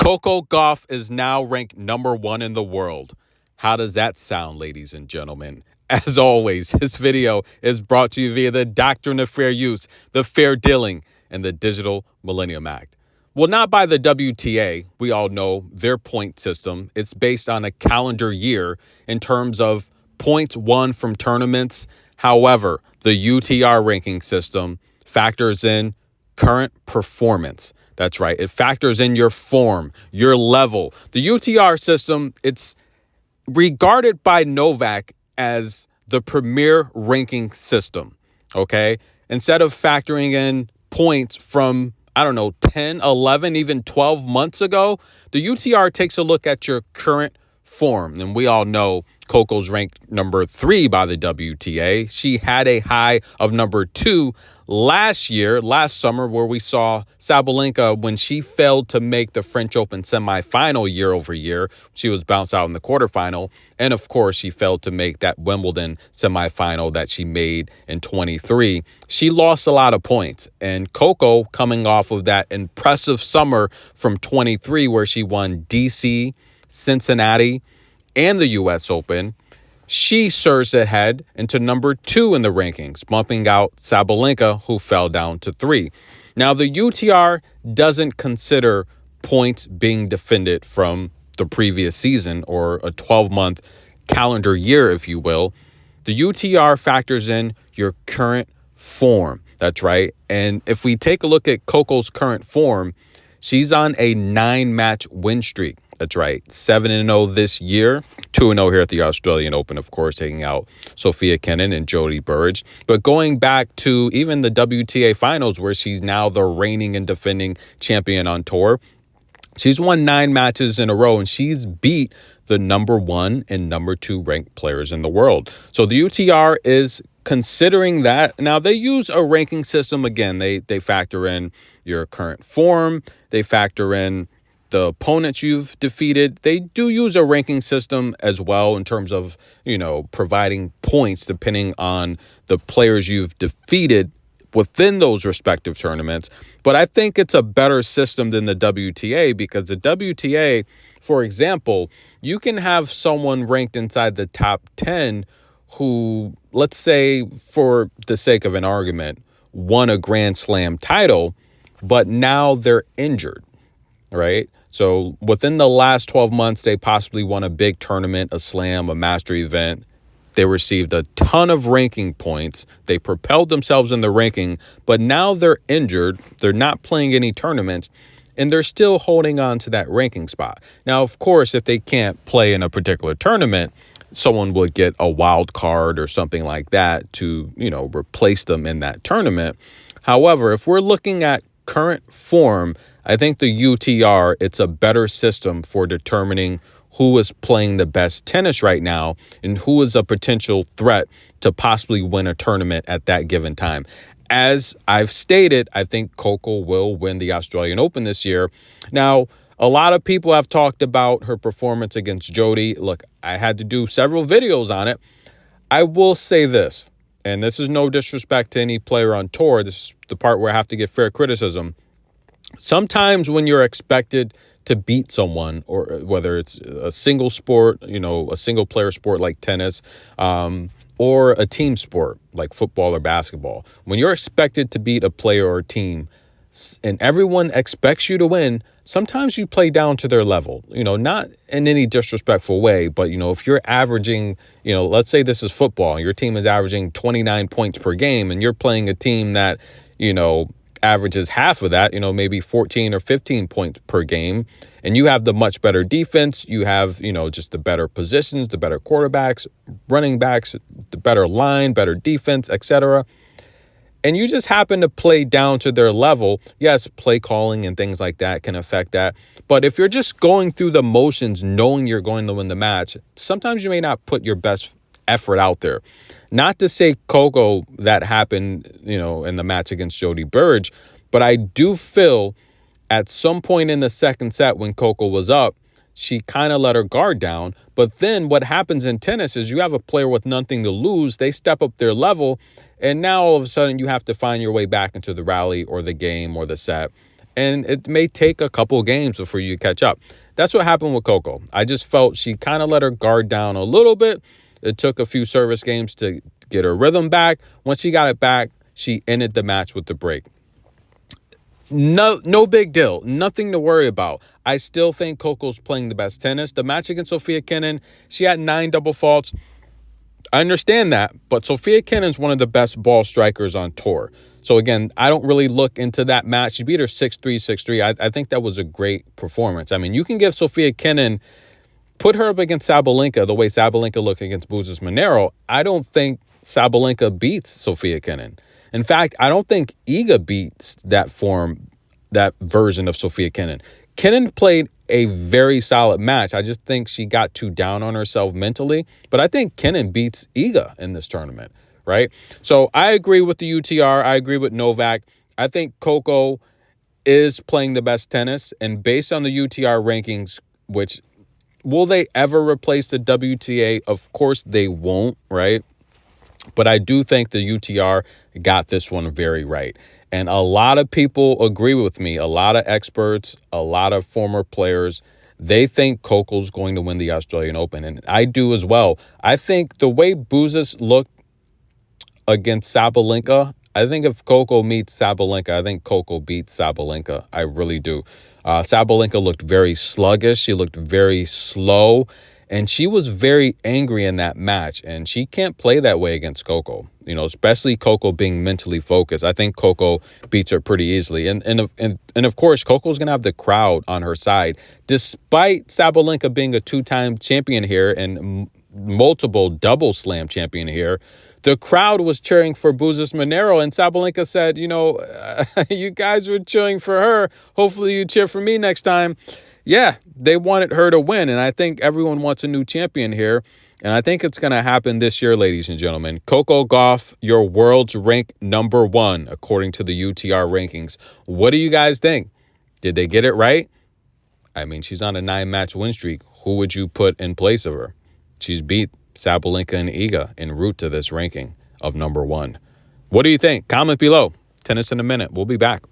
Coco Gauff is now ranked number 1 in the world. How does that sound, ladies and gentlemen? As always, this video is brought to you via the Doctrine of Fair Use, the Fair Dealing, and the Digital Millennium Act. Well, not by the WTA. We all know their point system. It's based on a calendar year in terms of points won from tournaments. However, the UTR ranking system factors in current performance. That's right. It factors in your form, your level. The UTR system, it's regarded by Novak as the premier ranking system. Okay. Instead of factoring in points from, 10, 11, even 12 months ago, the UTR takes a look at your current form. And we all know Coco's ranked number 3 by the WTA. She had a high of number 2 last summer, where we saw Sabalenka, when she failed to make the French Open semifinal year over year, she was bounced out in the quarterfinal. And of course, she failed to make that Wimbledon semifinal that she made in 23. She lost a lot of points. And Coco, coming off of that impressive summer from 23, where she won DC, Cincinnati, and the U.S. Open, she surged ahead into number 2 in the rankings, bumping out Sabalenka, who fell down to 3. Now, the UTR doesn't consider points being defended from the previous season, or a 12-month calendar year, if you will. The UTR factors in your current form. That's right. And if we take a look at Coco's current form, she's on a 9-match win streak. That's right. 7-0 this year. 2-0 here at the Australian Open, of course, taking out Sophia Kenin and Jody Burrage. But going back to even the WTA finals, where she's now the reigning and defending champion on tour, she's won 9 matches in a row, and she's beat the number 1 and number 2 ranked players in the world. So the UTR is considering that. Now, they use a ranking system. Again, they factor in your current form. They factor in the opponents you've defeated. They do use a ranking system as well in terms of, providing points depending on the players you've defeated within those respective tournaments. But I think it's a better system than the WTA, because the WTA, for example, you can have someone ranked inside the top 10 who, let's say, for the sake of an argument, won a Grand Slam title, but now they're injured, right? So within the last 12 months, they possibly won a big tournament, a slam, a master event. They received a ton of ranking points. They propelled themselves in the ranking, but now they're injured. They're not playing any tournaments, and they're still holding on to that ranking spot. Now, of course, if they can't play in a particular tournament, someone would get a wild card or something like that to, replace them in that tournament. However, if we're looking at current form, I think the UTR, it's a better system for determining who is playing the best tennis right now and who is a potential threat to possibly win a tournament at that given time. As I've stated, I think Coco will win the Australian Open this year. Now, a lot of people have talked about her performance against Jody. Look, I had to do several videos on it. I will say this, and this is no disrespect to any player on tour. This is the part where I have to give fair criticism. Sometimes when you're expected to beat someone, or whether it's a single sport, a single player sport like tennis, or a team sport like football or basketball, when you're expected to beat a player or a team and everyone expects you to win, sometimes you play down to their level, not in any disrespectful way, but, if you're averaging, let's say this is football and your team is averaging 29 points per game, and you're playing a team that, averages half of that, maybe 14 or 15 points per game, and you have the much better defense, you have, just the better positions, the better quarterbacks, running backs, the better line, better defense, etc. And you just happen to play down to their level. Yes, play calling and things like that can affect that. But if you're just going through the motions, knowing you're going to win the match, sometimes you may not put your best effort out there. Not to say Coco, that happened, in the match against Jody Burrage, but I do feel at some point in the second set when Coco was up, she kind of let her guard down. But then what happens in tennis is you have a player with nothing to lose. They step up their level, and now all of a sudden you have to find your way back into the rally or the game or the set. and it may take a couple games before you catch up. That's what happened with Coco. I just felt she kind of let her guard down a little bit. It took a few service games to get her rhythm back. Once she got it back, she ended the match with the break. No big deal. Nothing to worry about. I still think Coco's playing the best tennis. The match against Sofia Kenin, she had 9 double faults. I understand that, but Sofia Kenin's one of the best ball strikers on tour. So again, I don't really look into that match. She beat her 6-3, 6-3. I think that was a great performance. I mean, you can give Sofia Kenin, put her up against Sabalenka the way Sabalenka looked against Buzas Monero. I don't think Sabalenka beats Sofia Kenin. In fact, I don't think Iga beats that version of Sofia Kenin. Kenin played a very solid match. I just think she got too down on herself mentally. But I think Kenin beats Iga in this tournament, right? So I agree with the UTR. I agree with Novak. I think Coco is playing the best tennis. And based on the UTR rankings, which will they ever replace the WTA? Of course they won't, right? But I do think the UTR got this one very right. And a lot of people agree with me. A lot of experts, a lot of former players, they think Coco's going to win the Australian Open. And I do as well. I think the way Buzas looked against Sabalenka, I think if Coco meets Sabalenka, I think Coco beats Sabalenka. I really do. Sabalenka looked very sluggish. She looked very slow. And she was very angry in that match. And she can't play that way against Coco, especially Coco being mentally focused. I think Coco beats her pretty easily. And of course, Coco's going to have the crowd on her side. Despite Sabalenka being a 2-time champion here and multiple double slam champion here, the crowd was cheering for Buzas Monero, and Sabalenka said, you guys were cheering for her. Hopefully you cheer for me next time. Yeah, they wanted her to win, and I think everyone wants a new champion here, and I think it's going to happen this year, ladies and gentlemen. Coco Gauff, your world's ranked number 1, according to the UTR rankings. What do you guys think? Did they get it right? I mean, she's on a 9-match win streak. Who would you put in place of her? She's beat Sabalenka and Iga en route to this ranking of number 1. What do you think? Comment below. Tennis in a minute. We'll be back.